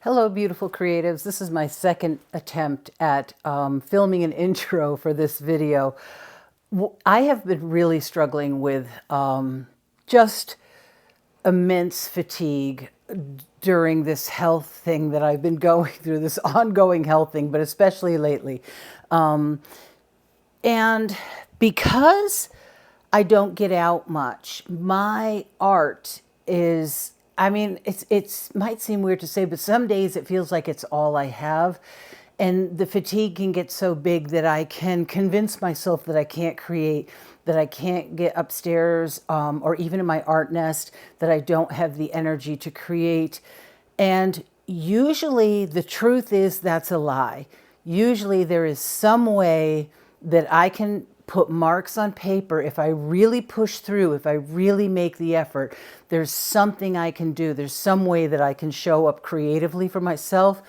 Hello, beautiful creatives. This is my second attempt at filming an intro for this video. I have been really struggling with just immense fatigue during this health thing that I've been going through, this ongoing health thing, but especially lately. And because I don't get out much, my art is, I mean, it's might seem weird to say, but some days it feels like it's all I have. And the fatigue can get so big that I can convince myself that I can't create, that I can't get upstairs, or even in my art nest, that I don't have the energy to create. And usually the truth is that's a lie. Usually there is some way that I can put marks on paper. If I really push through, if I really make the effort, there's something I can do. There's some way that I can show up creatively for myself.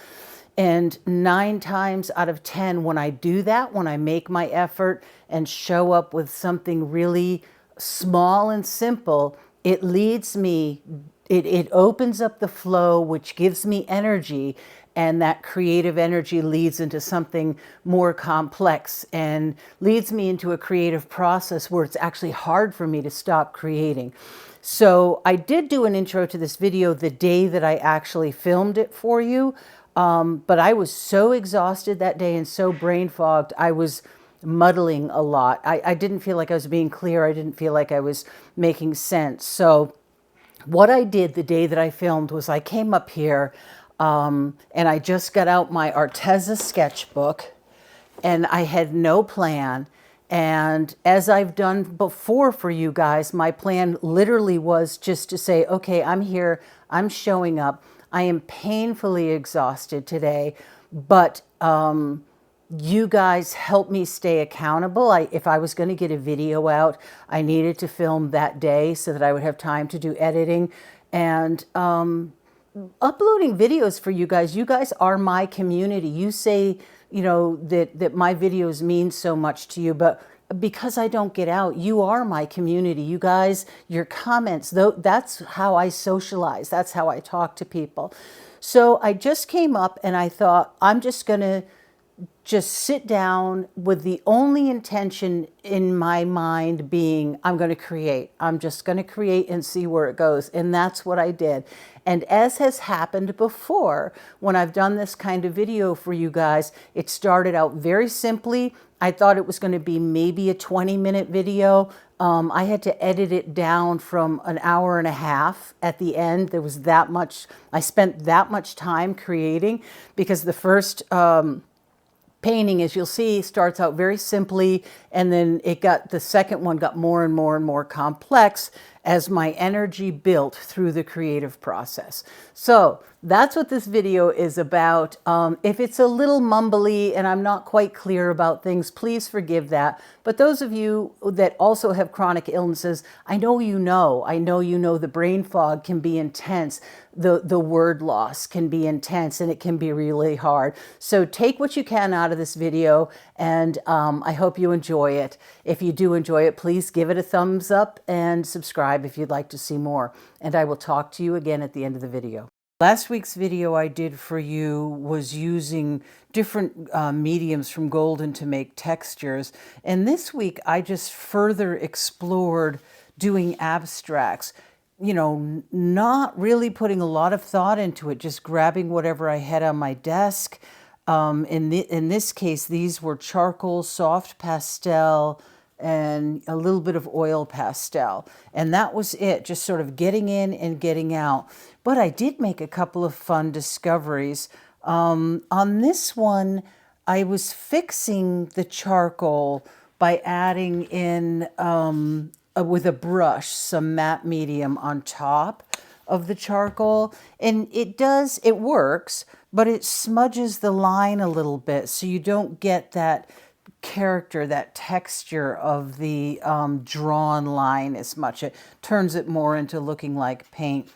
And 9 times out of 10, when I do that, when I make my effort and show up with something really small and simple, it leads me, it opens up the flow, which gives me energy. And that creative energy leads into something more complex and leads me into a creative process where it's actually hard for me to stop creating. So I did do an intro to this video the day that I actually filmed it for you. But I was so exhausted that day and so brain fogged, I was muddling a lot. I didn't feel like I was being clear. I didn't feel like I was making sense. So what I did the day that I filmed was I came up here and I just got out my Arteza sketchbook and I had no plan. And as I've done before for you guys, my plan literally was just to say, okay, I'm here, I'm showing up. I am painfully exhausted today, but you guys help me stay accountable. If I was going to get a video out, I needed to film that day so that I would have time to do editing and uploading videos for you guys. You guys are my community. You say, that my videos mean so much to you, but because I don't get out, you are my community. You guys, your comments, that's how I socialize. That's how I talk to people. So I just came up and I thought, I'm just going to just sit down with the only intention in my mind being, I'm going to create. I'm just going to create and see where it goes. And that's what I did. And as has happened before, when I've done this kind of video for you guys, it started out very simply. I thought it was going to be maybe a 20-minute video. I had to edit it down from an hour and a half at the end. There was that much, I spent that much time creating because the first painting, as you'll see, starts out very simply, and then the second one got more and more and more complex as my energy built through the creative process. So that's what this video is about. If it's a little mumbly and I'm not quite clear about things, please forgive that. But those of you that also have chronic illnesses, I know you know the brain fog can be intense. The word loss can be intense and it can be really hard. So take what you can out of this video, and I hope you enjoy it. If you do enjoy it, please give it a thumbs up and subscribe if you'd like to see more. And I will talk to you again at the end of the video. Last week's video I did for you was using different mediums from golden to make textures. And this week I just further explored doing abstracts. Not really putting a lot of thought into it, just grabbing whatever I had on my desk. In this case, these were charcoal, soft pastel, and a little bit of oil pastel. And that was it, just sort of getting in and getting out. But I did make a couple of fun discoveries. On this one, I was fixing the charcoal by adding in, with a brush, some matte medium on top of the charcoal. And it works, but it smudges the line a little bit, so you don't get that character, that texture of the drawn line as much. It turns it more into looking like paint.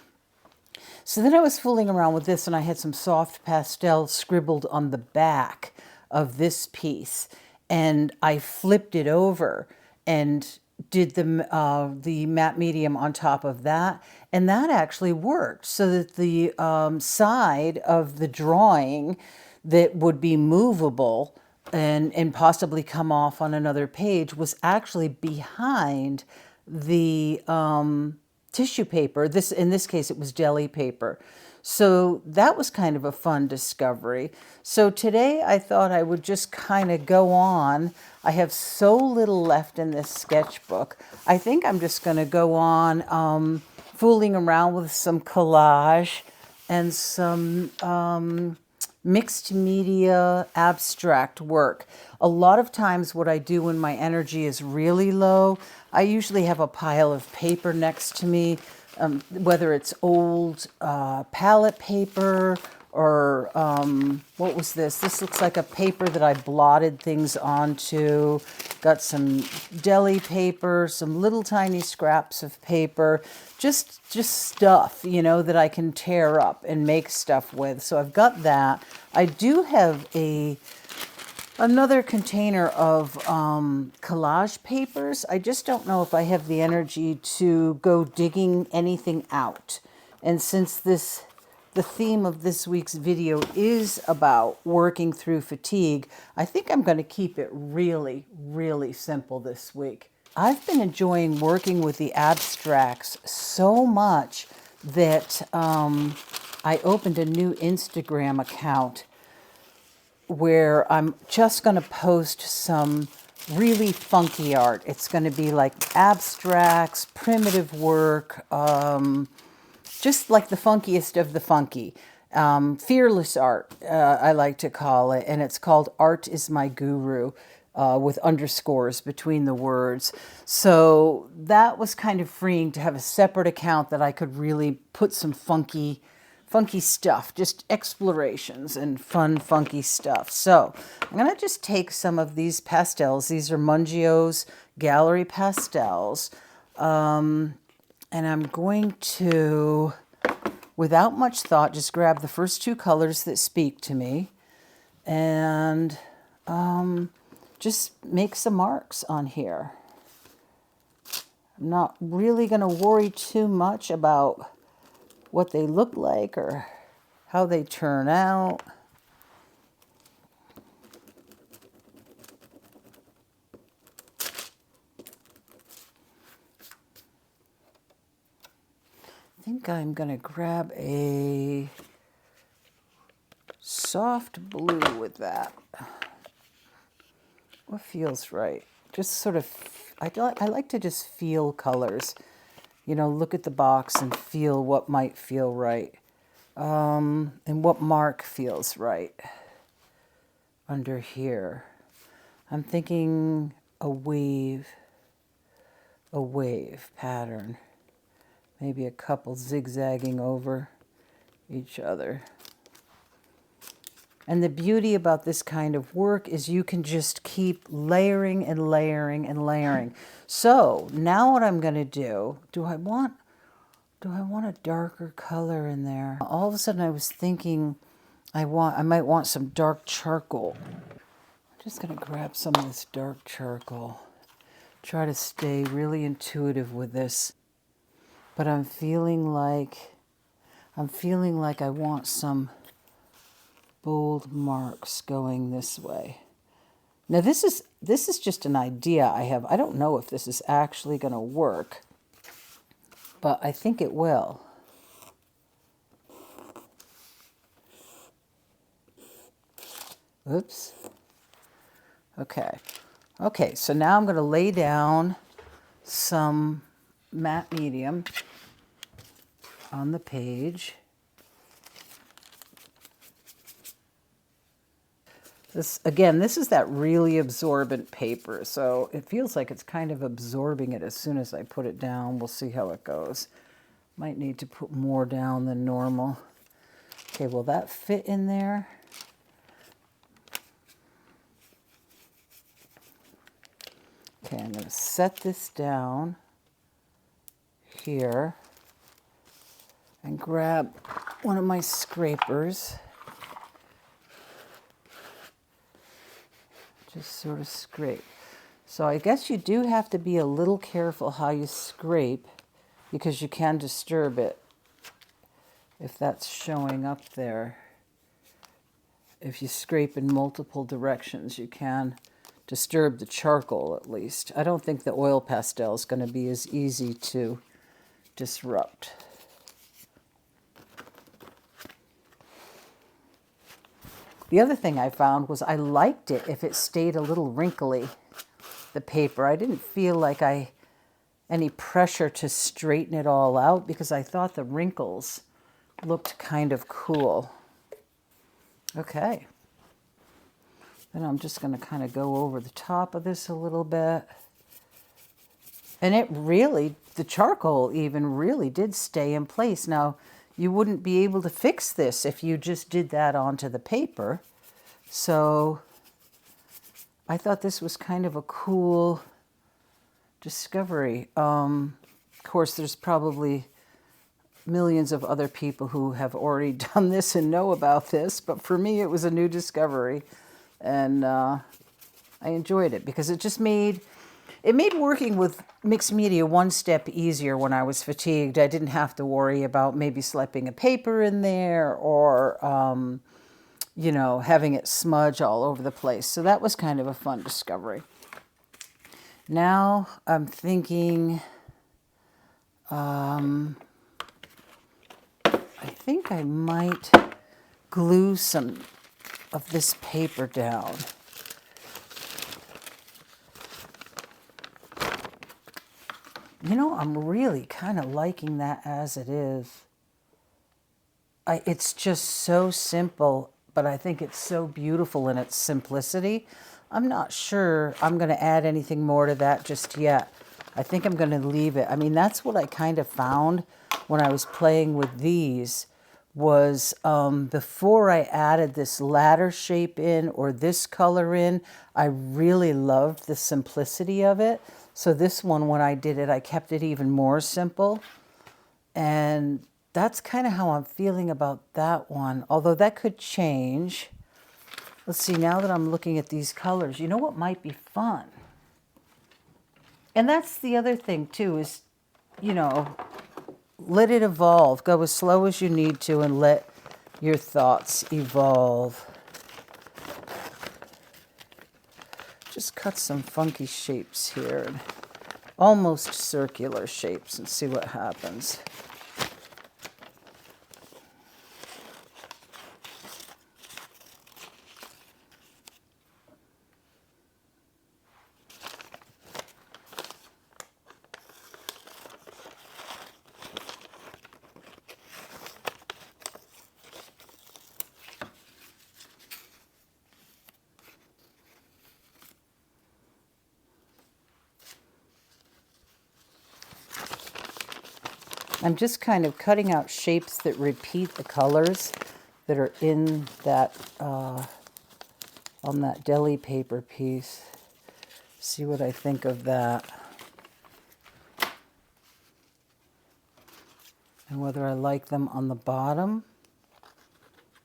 So then I was fooling around with this, and I had some soft pastel scribbled on the back of this piece, and I flipped it over, and did the matte medium on top of that, and that actually worked, so that the side of the drawing that would be movable and possibly come off on another page was actually behind the tissue paper. This, in this case, it was deli paper. So that was kind of a fun discovery. So today I thought I would just kind of go on. I have so little left in this sketchbook. I think I'm just going to go on fooling around with some collage and some mixed media abstract work. A lot of times what I do when my energy is really low, I usually have a pile of paper next to me, whether it's old palette paper or what was this? This looks like a paper that I blotted things onto. Got some deli paper, some little tiny scraps of paper, just stuff, you know, that I can tear up and make stuff with. So I've got that. I do have another container of collage papers. I just don't know if I have the energy to go digging anything out. And since the theme of this week's video is about working through fatigue, I think I'm going to keep it really, really simple this week. I've been enjoying working with the abstracts so much that I opened a new Instagram account where I'm just going to post some really funky art. It's going to be like abstracts, primitive work, just like the funkiest of the funky. Fearless art, I like to call it, and it's called Art is My Guru, with underscores between the words. So that was kind of freeing to have a separate account that I could really put some funky stuff, just explorations and fun, funky stuff. So I'm going to just take some of these pastels. These are Mungio's Gallery Pastels. And I'm going to, without much thought, just grab the first two colors that speak to me and just make some marks on here. I'm not really going to worry too much about what they look like or how they turn out. I think I'm going to grab a soft blue with that. What feels right? Just sort of, I like to just feel colors. You know, look at the box and feel what might feel right. And what mark feels right under here. I'm thinking a wave pattern. Maybe a couple zigzagging over each other. And the beauty about this kind of work is you can just keep layering and layering and layering. So now what I'm going to do, do I want a darker color in there? All of a sudden I was thinking I might want some dark charcoal. I'm just going to grab some of this dark charcoal. Try to stay really intuitive with this. But I'm feeling like I want some bold marks going this way. Now this is just an idea I have. I don't know if this is actually going to work, but I think it will. Oops. Okay. Okay, so now I'm going to lay down some matte medium on the page. This is that really absorbent paper, so it feels like it's kind of absorbing it as soon as I put it down. We'll see how it goes. Might need to put more down than normal. Okay, will that fit in there? Okay, I'm going to set this down here and grab one of my scrapers. Just sort of scrape. So I guess you do have to be a little careful how you scrape because you can disturb it if that's showing up there. If you scrape in multiple directions, you can disturb the charcoal at least. I don't think the oil pastel is going to be as easy to disrupt. The other thing I found was I liked it if it stayed a little wrinkly, the paper. I didn't feel like any pressure to straighten it all out because I thought the wrinkles looked kind of cool. Okay. Then I'm just going to kind of go over the top of this a little bit. And it really, the charcoal even really did stay in place. Now, you wouldn't be able to fix this if you just did that onto the paper. So I thought this was kind of a cool discovery. Of course, there's probably millions of other people who have already done this and know about this, but for me it was a new discovery, and I enjoyed it because it just made working with mixed media one step easier when I was fatigued. I didn't have to worry about maybe slipping a paper in there or you know, having it smudge all over the place. So that was kind of a fun discovery. Now I'm thinking, I think I might glue some of this paper down. You know, I'm really kind of liking that as it is. It's just so simple, but I think it's so beautiful in its simplicity. I'm not sure I'm going to add anything more to that just yet. I think I'm going to leave it. I mean, that's what I kind of found when I was playing with these was before I added this ladder shape in or this color in, I really loved the simplicity of it. So this one, when I did it, I kept it even more simple. And that's kind of how I'm feeling about that one, although that could change. Let's see, now that I'm looking at these colors, you know what might be fun? And that's the other thing too is, you know, let it evolve. Go as slow as you need to and let your thoughts evolve. Just cut some funky shapes here, and almost circular shapes, and see what happens. I'm just kind of cutting out shapes that repeat the colors that are in that, on that deli paper piece. See what I think of that. And whether I like them on the bottom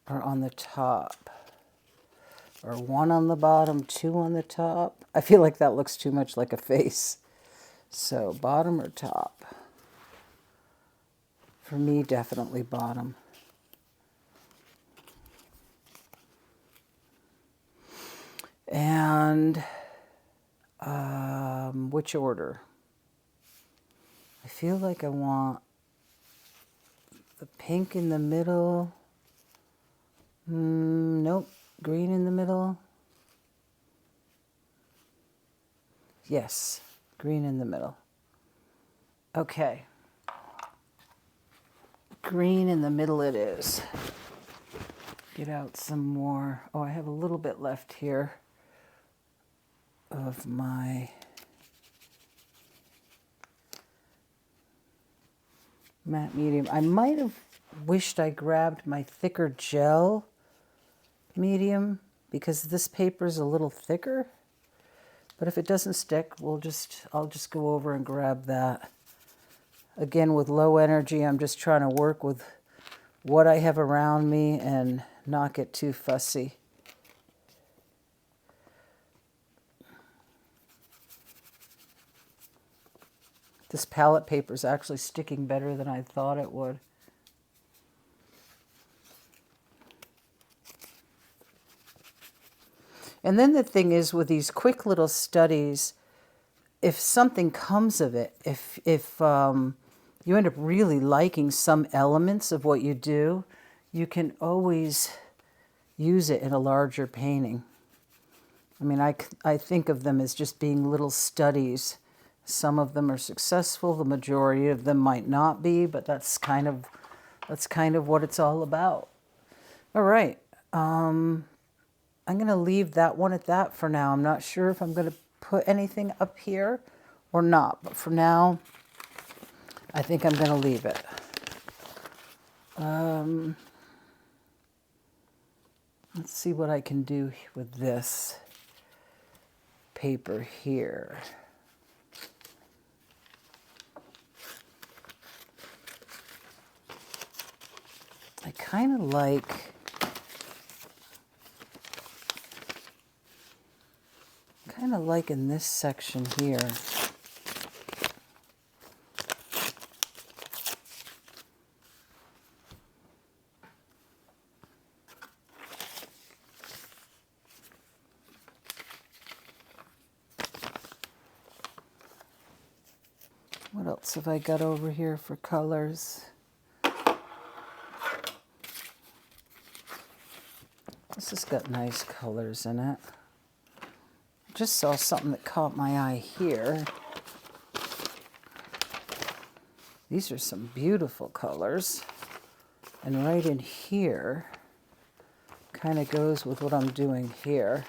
or on the top. Or one on the bottom, two on the top. I feel like that looks too much like a face. So bottom or top? For me, definitely bottom. And which order? I feel like I want the pink in the middle. Nope, green in the middle. Yes, green in the middle. Okay. Green in the middle it is. Get out some more. Oh, I have a little bit left here of my matte medium. I might have wished I grabbed my thicker gel medium because this paper is a little thicker. But if it doesn't stick, I'll just go over and grab that. Again, with low energy, I'm just trying to work with what I have around me and not get too fussy. This palette paper is actually sticking better than I thought it would. And then the thing is, with these quick little studies, if something comes of it, if you end up really liking some elements of what you do, you can always use it in a larger painting. I mean, I think of them as just being little studies. Some of them are successful, the majority of them might not be, but that's kind of what it's all about. All right. I'm going to leave that one at that for now. I'm not sure if I'm going to put anything up here or not, but for now, I think I'm going to leave it. Let's see what I can do with this paper here. I kind of like in this section here. What else have I got over here for colors? This has got nice colors in it. Just saw something that caught my eye here. These are some beautiful colors. And right in here, kind of goes with what I'm doing here.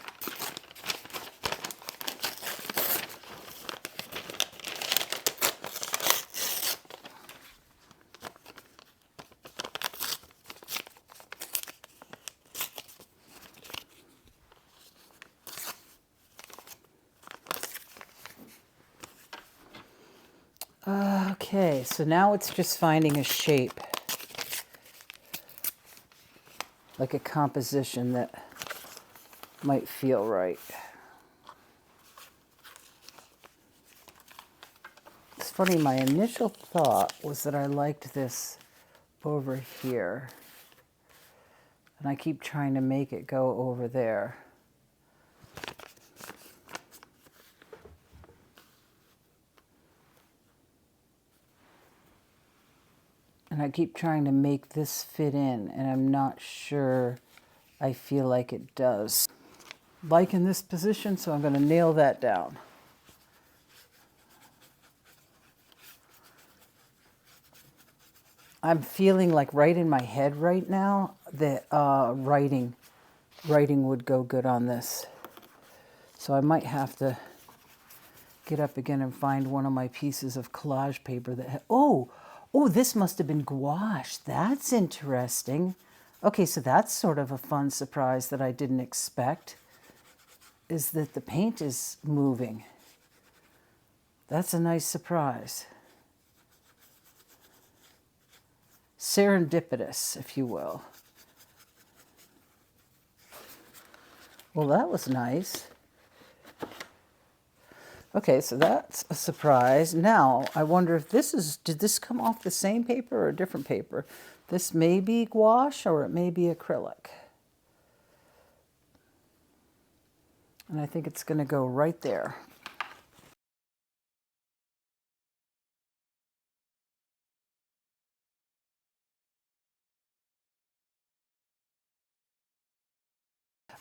Okay, so now it's just finding a shape, like a composition that might feel right. It's funny, my initial thought was that I liked this over here, and I keep trying to make it go over there. And I keep trying to make this fit in, and I'm not sure I feel like it does. Like in this position, so I'm going to nail that down. I'm feeling like right in my head right now that writing would go good on this. So I might have to get up again and find one of my pieces of collage paper that Oh, this must have been gouache. That's interesting. Okay, so that's sort of a fun surprise that I didn't expect, is that the paint is moving. That's a nice surprise. Serendipitous, if you will. Well, that was nice. Okay, so that's a surprise. Now, I wonder if did this come off the same paper or a different paper? This may be gouache or it may be acrylic. And I think it's going to go right there.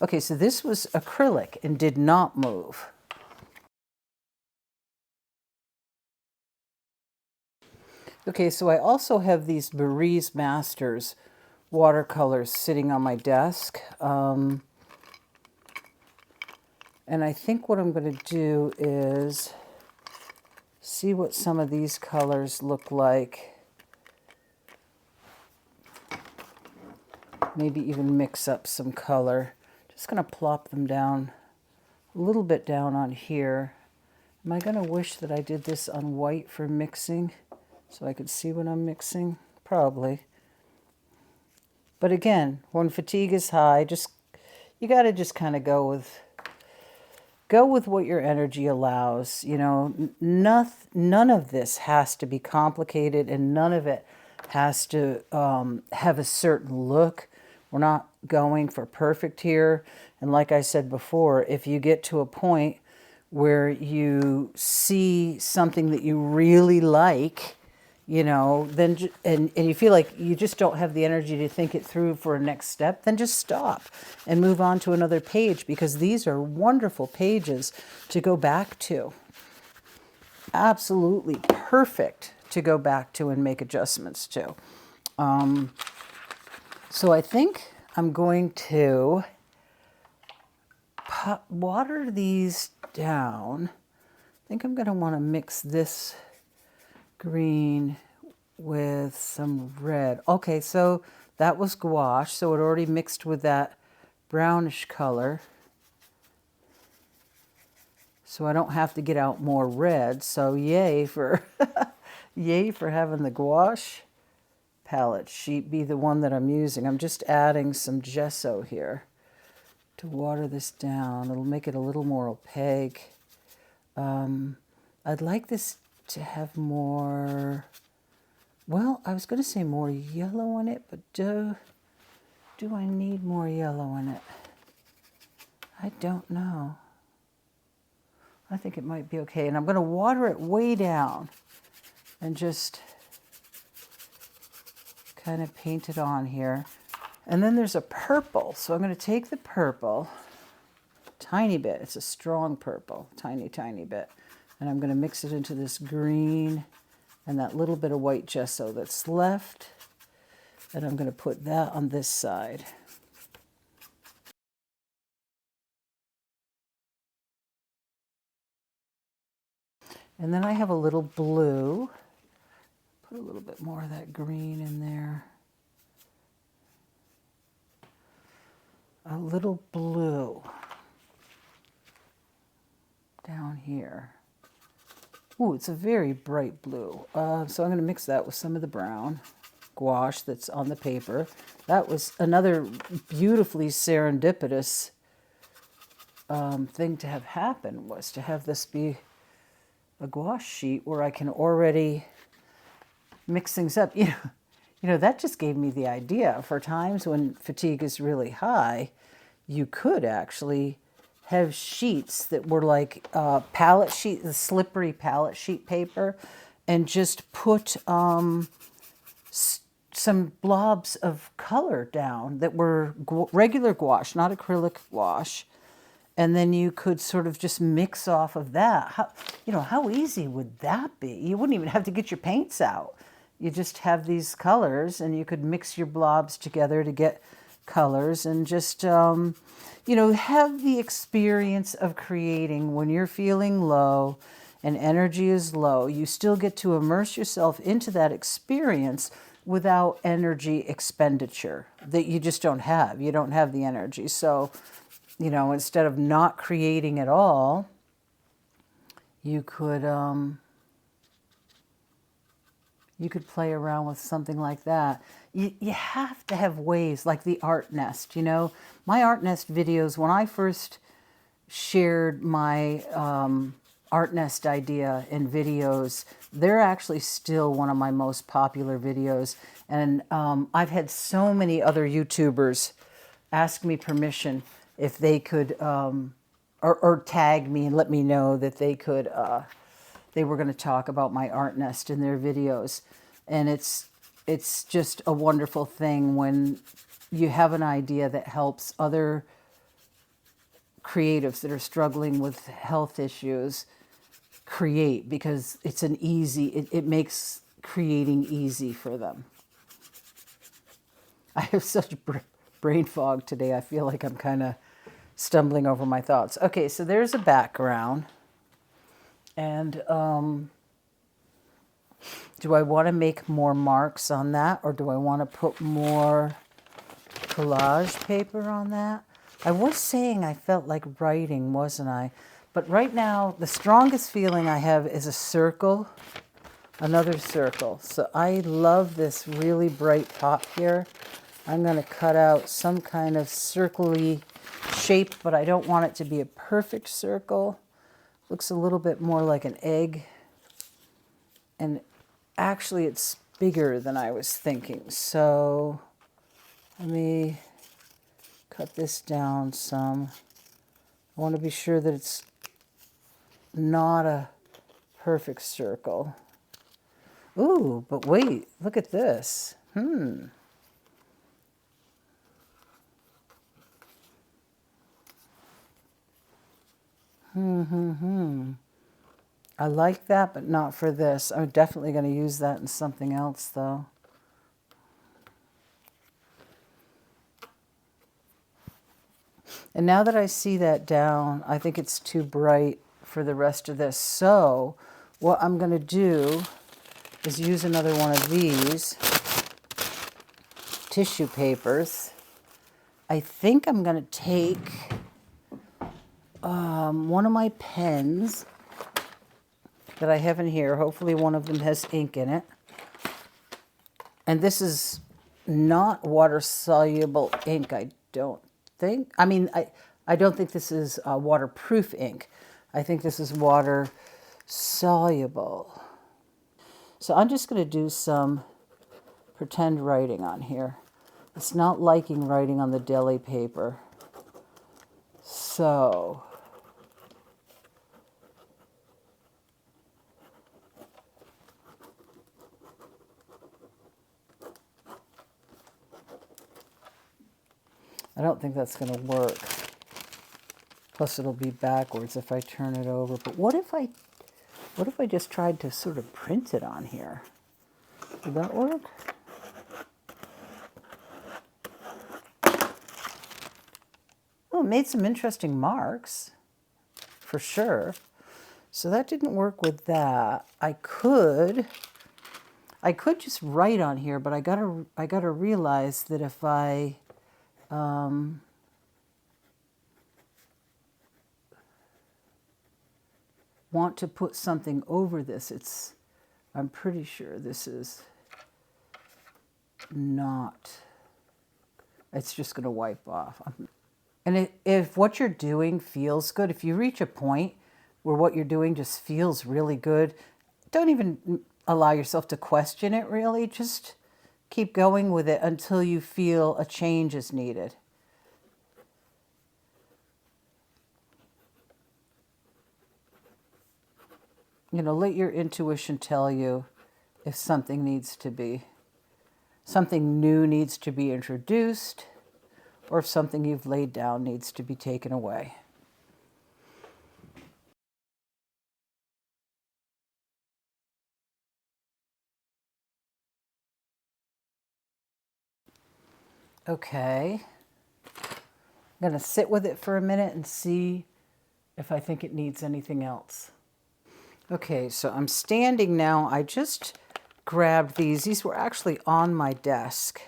Okay, so this was acrylic and did not move. Okay, so I also have these Barry's Masters watercolors sitting on my desk. And I think what I'm going to do is see what some of these colors look like. Maybe even mix up some color. Just going to plop them down, a little bit down on here. Am I going to wish that I did this on white for mixing so I could see what I'm mixing? Probably. But again, when fatigue is high, you got to just kind of go go with what your energy allows. You know, none of this has to be complicated, and none of it has to have a certain look. We're not going for perfect here. And like I said before, if you get to a point where you see something that you really like, you know, then and you feel like you just don't have the energy to think it through for a next step, then just stop and move on to another page, because these are wonderful pages to go back to. Absolutely perfect to go back to and make adjustments to. So I think I'm going to water these down. I think I'm going to want to mix this green with some red. Okay, so that was gouache, so it already mixed with that brownish color. So I don't have to get out more red. So yay for yay for having the gouache palette sheet be the one that I'm using. I'm just adding some gesso here to water this down. It'll make it a little more opaque. I'd like this to have more, well, I was going to say more yellow in it, but do I need more yellow in it? I don't know. I think it might be okay. And I'm going to water it way down and just kind of paint it on here. And then there's a purple. So I'm going to take the purple, tiny bit. It's a strong purple, tiny, tiny bit. And I'm going to mix it into this green and that little bit of white gesso that's left. And I'm going to put that on this side. And then I have a little blue. Put a little bit more of that green in there. A little blue down here. Ooh, it's a very bright blue. So I'm going to mix that with some of the brown gouache that's on the paper. That was another beautifully serendipitous thing to have happen, was to have this be a gouache sheet where I can already mix things up. You know, that just gave me the idea. For times when fatigue is really high, you could actually have sheets that were like palette sheet, the slippery palette sheet paper, and just put some blobs of color down that were regular gouache, not acrylic gouache. And then you could sort of just mix off of that. How easy would that be? You wouldn't even have to get your paints out. You just have these colors, and you could mix your blobs together to get colors, and just, have the experience of creating when you're feeling low and energy is low. You still get to immerse yourself into that experience without energy expenditure that you just don't have. You don't have the energy. So, instead of not creating at all, you could play around with something like that. You have to have ways, like the art nest. My art nest videos, when I first shared my art nest idea in videos, they're actually still one of my most popular videos. And I've had so many other YouTubers ask me permission if they could, or tag me and let me know that they could, they were going to talk about my art nest in their videos. And it's just a wonderful thing when you have an idea that helps other creatives that are struggling with health issues create, because it's an easy, it makes creating easy for them. I have such brain fog today. I feel like I'm kind of stumbling over my thoughts. Okay, so there's a background. And do I want to make more marks on that, or do I want to put more collage paper on that? I was saying I felt like writing, wasn't I? But right now, the strongest feeling I have is a circle, another circle. So I love this really bright pop here. I'm going to cut out some kind of circle-y shape, but I don't want it to be a perfect circle. Looks a little bit more like an egg. And actually it's bigger than I was thinking. So let me cut this down some. I want to be sure that it's not a perfect circle. Ooh, but wait, look at this. I like that, but not for this. I'm definitely going to use that in something else, though. And now that I see that down, I think it's too bright for the rest of this. So what I'm going to do is use another one of these tissue papers. I think I'm going to take one of my pens that I have in here. Hopefully one of them has ink in it. And this is not water-soluble ink, I don't think. I mean, I don't think this is waterproof ink. I think this is water-soluble. So I'm just going to do some pretend writing on here. It's not liking writing on the deli paper. So I don't think that's going to work. Plus it'll be backwards if I turn it over. But what if I just tried to sort of print it on here? Would that work? Oh, it made some interesting marks, for sure. So that didn't work with that. I could just write on here, but I gotta realize that if I want to put something over this, I'm pretty sure this is not, it's just going to wipe off. And if what you're doing feels good, if you reach a point where what you're doing just feels really good, don't even allow yourself to question it really. Just keep going with it until you feel a change is needed. You know, let your intuition tell you if something new needs to be introduced, or if something you've laid down needs to be taken away. Okay. I'm going to sit with it for a minute and see if I think it needs anything else. Okay, so I'm standing now. I just grabbed these. These were actually on my desk.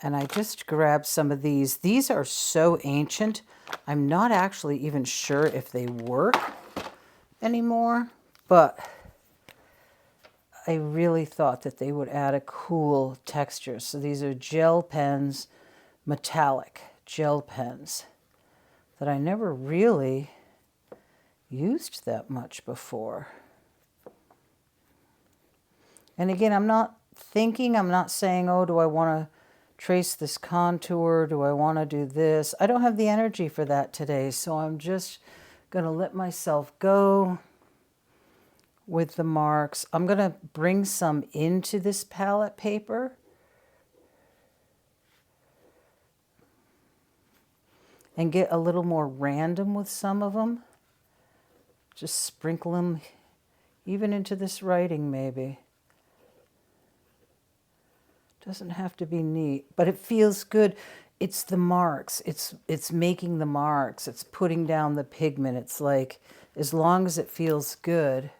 And I just grabbed some of these. These are so ancient. I'm not actually even sure if they work anymore, but I really thought that they would add a cool texture. So these are gel pens, metallic gel pens that I never really used that much before. And again, I'm not saying, oh, do I want to trace this contour? Do I want to do this? I don't have the energy for that today, so I'm just going to let myself go with the marks. I'm going to bring some into this palette paper. And get a little more random with some of them. Just sprinkle them even into this writing maybe. Doesn't have to be neat, but it feels good. It's the marks. It's making the marks. It's putting down the pigment. It's like, as long as it feels good,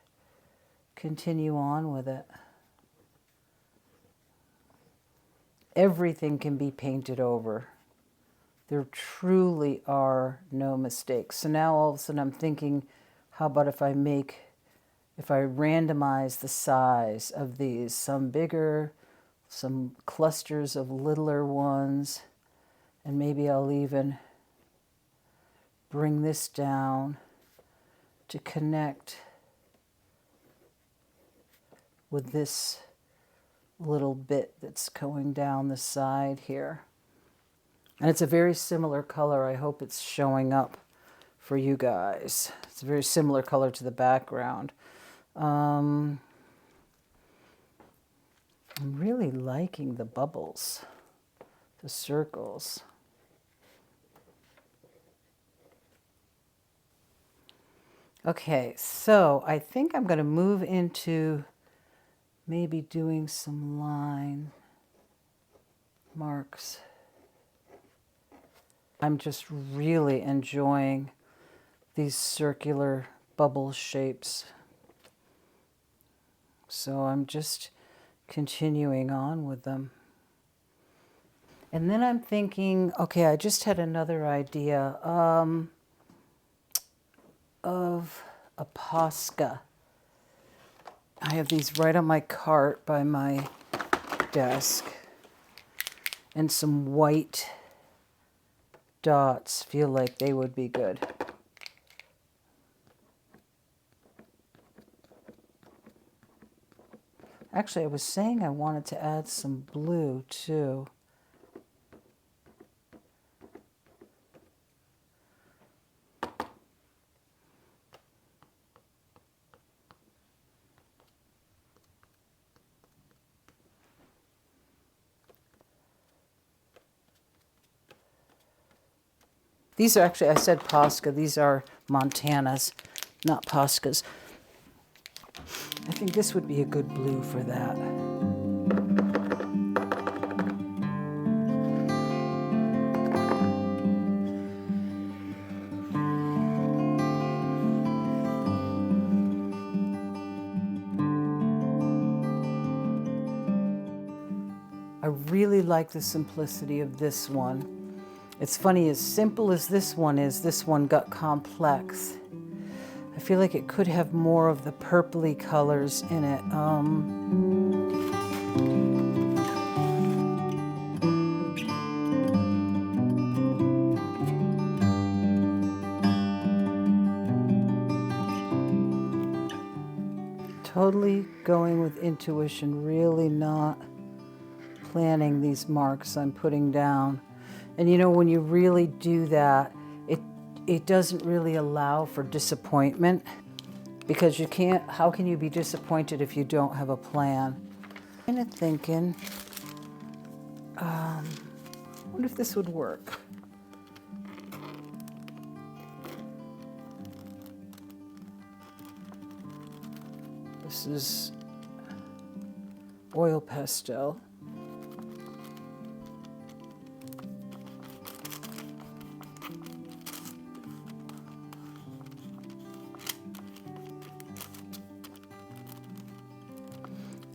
continue on with it. Everything can be painted over. There truly are no mistakes. So now all of a sudden I'm thinking, how about if I randomize the size of these, some bigger, some clusters of littler ones, and maybe I'll even bring this down to connect with this little bit that's going down the side here. And it's a very similar color. I hope it's showing up for you guys. It's a very similar color to the background. I'm really liking the bubbles, the circles. Okay, so I think I'm going to move into maybe doing some line marks. I'm just really enjoying these circular bubble shapes. So I'm just continuing on with them. And then I'm thinking, okay, I just had another idea of a Posca. I have these right on my cart by my desk. And some white dots feel like they would be good. Actually, I was saying I wanted to add some blue too. These are actually, I said Posca, these are Montanas, not Poscas. I think this would be a good blue for that. I really like the simplicity of this one. It's funny, as simple as this one got complex. I feel like it could have more of the purpley colors in it. Totally going with intuition, really not planning these marks I'm putting down. And you know, when you really do that, it doesn't really allow for disappointment, because you can't, how can you be disappointed if you don't have a plan? I'm kind of thinking, I wonder if this would work. This is oil pastel.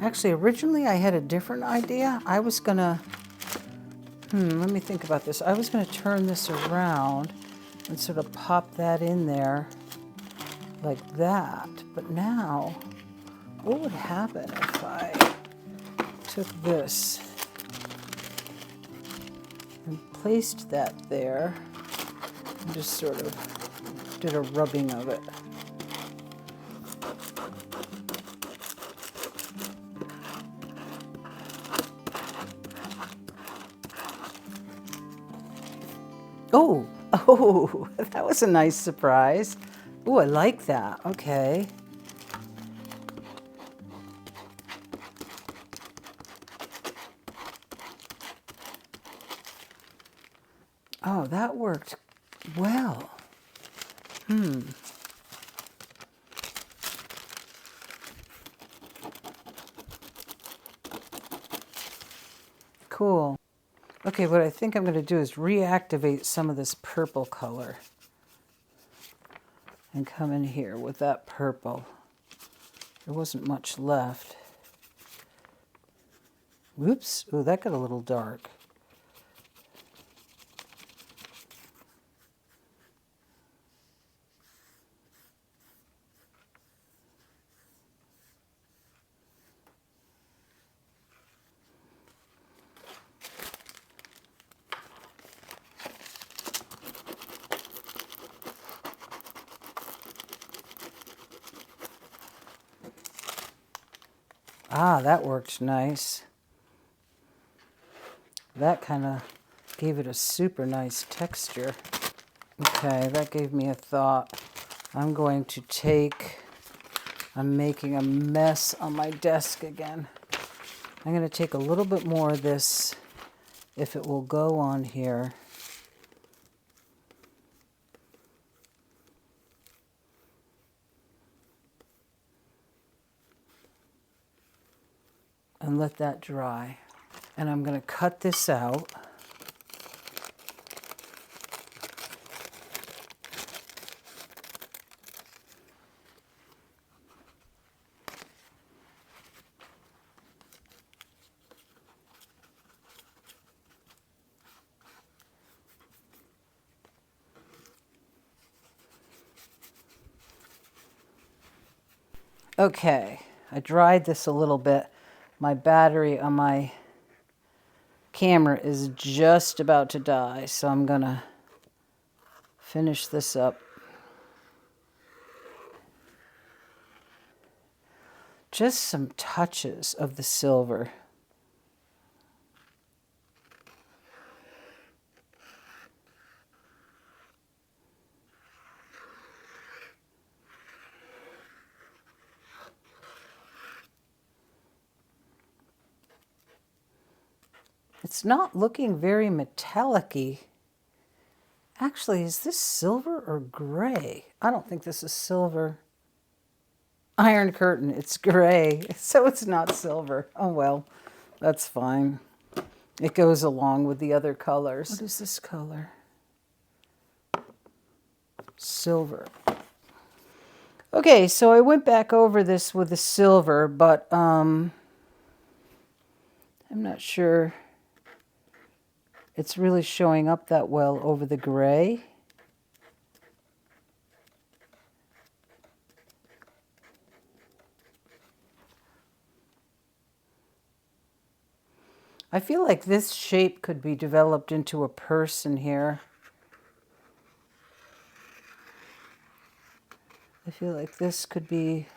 Actually, originally I had a different idea. I was gonna, let me think about this. I was gonna turn this around and sort of pop that in there like that. But now, what would happen if I took this and placed that there and just sort of did a rubbing of it? Oh, that was a nice surprise. Oh, I like that. Okay. Oh, that worked well. Cool. Okay, what I think I'm going to do is reactivate some of this purple color and come in here with that purple. There wasn't much left. Whoops. Ooh, that got a little dark. Ah, that worked nice. That kind of gave it a super nice texture. Okay, that gave me a thought. I'm making a mess on my desk again. I'm going to take a little bit more of this, if it will go on here. And let that dry. And I'm going to cut this out. Okay, I dried this a little bit. My battery on my camera is just about to die, so I'm gonna finish this up. Just some touches of the silver. It's not looking very metallic-y. Actually, is this silver or gray? I don't think this is silver. Iron Curtain, it's gray, so it's not silver. Oh well, that's fine. It goes along with the other colors. What is this color? Silver. Okay, so I went back over this with the silver, but I'm not sure it's really showing up that well over the gray. I feel like this shape could be developed into a person here. I feel like this could be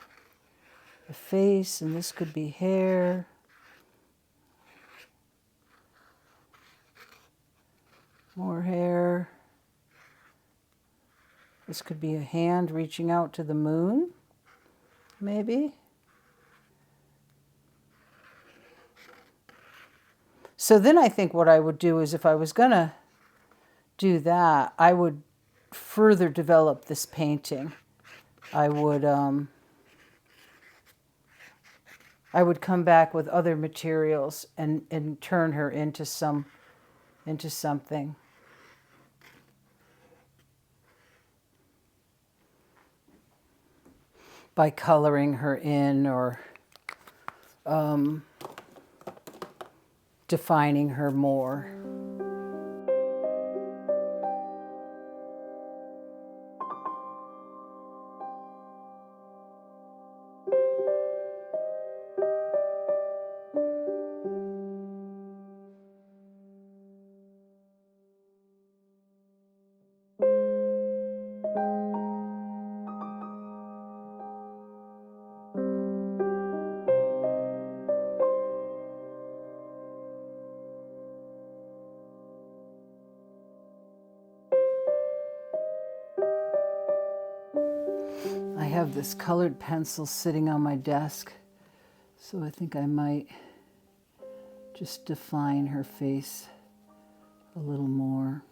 a face and this could be hair. More hair. This could be a hand reaching out to the moon, maybe. So then I think what I would do is, if I was going to do that, I would further develop this painting. I would come back with other materials and turn her into something. By coloring her in or defining her more. I have this colored pencil sitting on my desk, so I think I might just define her face a little more.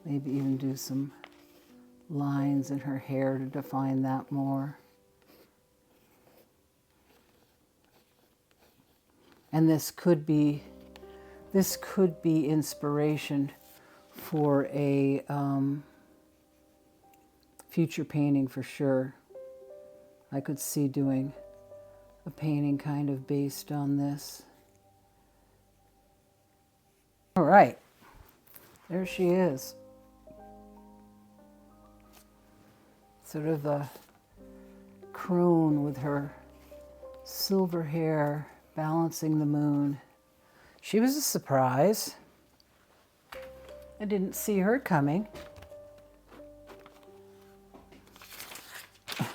Maybe even do some lines in her hair to define that more. And this could be inspiration for a future painting for sure. I could see doing a painting kind of based on this. All right, there she is. Sort of a crone with her silver hair balancing the moon. She was a surprise. I didn't see her coming.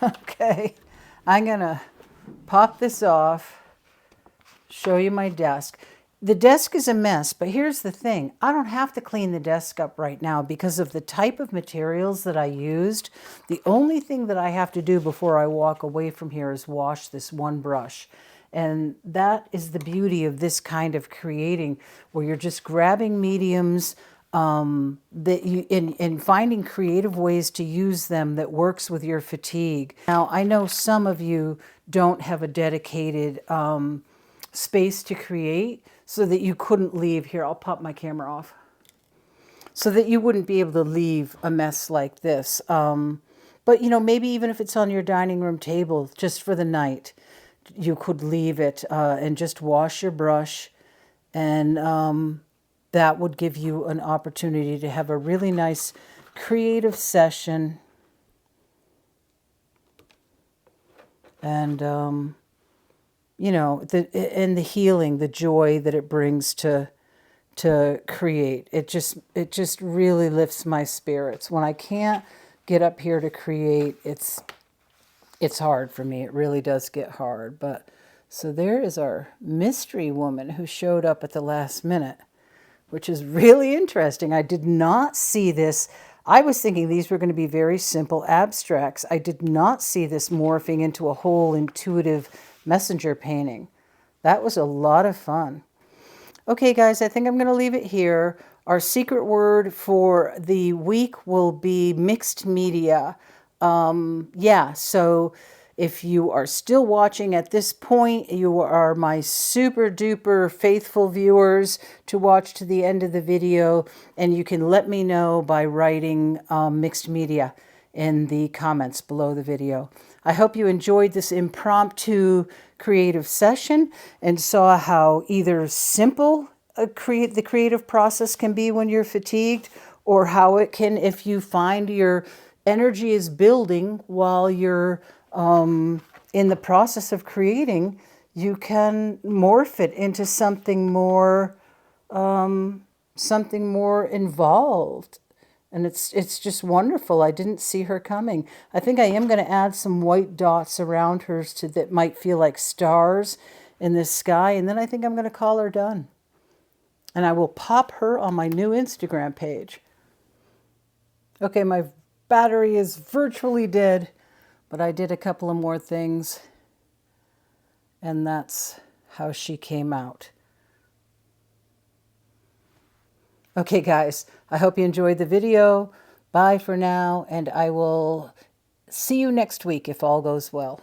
Okay, I'm gonna pop this off, show you my desk. The desk is a mess, but here's the thing. I don't have to clean the desk up right now because of the type of materials that I used. The only thing that I have to do before I walk away from here is wash this one brush. And that is the beauty of this kind of creating, where you're just grabbing mediums that you in finding creative ways to use them that works with your fatigue. Now, I know some of you don't have a dedicated space to create, so that you couldn't leave. Here, I'll pop my camera off. So that you wouldn't be able to leave a mess like this. But, you know, maybe even if it's on your dining room table, just for the night, you could leave it and just wash your brush. And that would give you an opportunity to have a really nice creative session. And you know, and the healing, the joy that it brings to create. It just really lifts my spirits. When I can't get up here to create, it's hard for me. It really does get hard. But so there is our mystery woman who showed up at the last minute, which is really interesting. I did not see this. I was thinking these were going to be very simple abstracts. I did not see this morphing into a whole intuitive messenger painting. That was a lot of fun. Okay, guys, I think I'm going to leave it here. Our secret word for the week will be mixed media. Yeah, so if you are still watching at this point, you are my super duper faithful viewers to watch to the end of the video, and you can let me know by writing mixed media in the comments below the video. I hope you enjoyed this impromptu creative session and saw how either simple the creative process can be when you're fatigued, or how it can, if you find your energy is building while you're in the process of creating, you can morph it into something more involved. And it's just wonderful. I didn't see her coming. I think I am going to add some white dots around her that might feel like stars in the sky. And then I think I'm going to call her done. And I will pop her on my new Instagram page. Okay, my battery is virtually dead, but I did a couple of more things. And that's how she came out. Okay, guys, I hope you enjoyed the video. Bye for now, and I will see you next week if all goes well.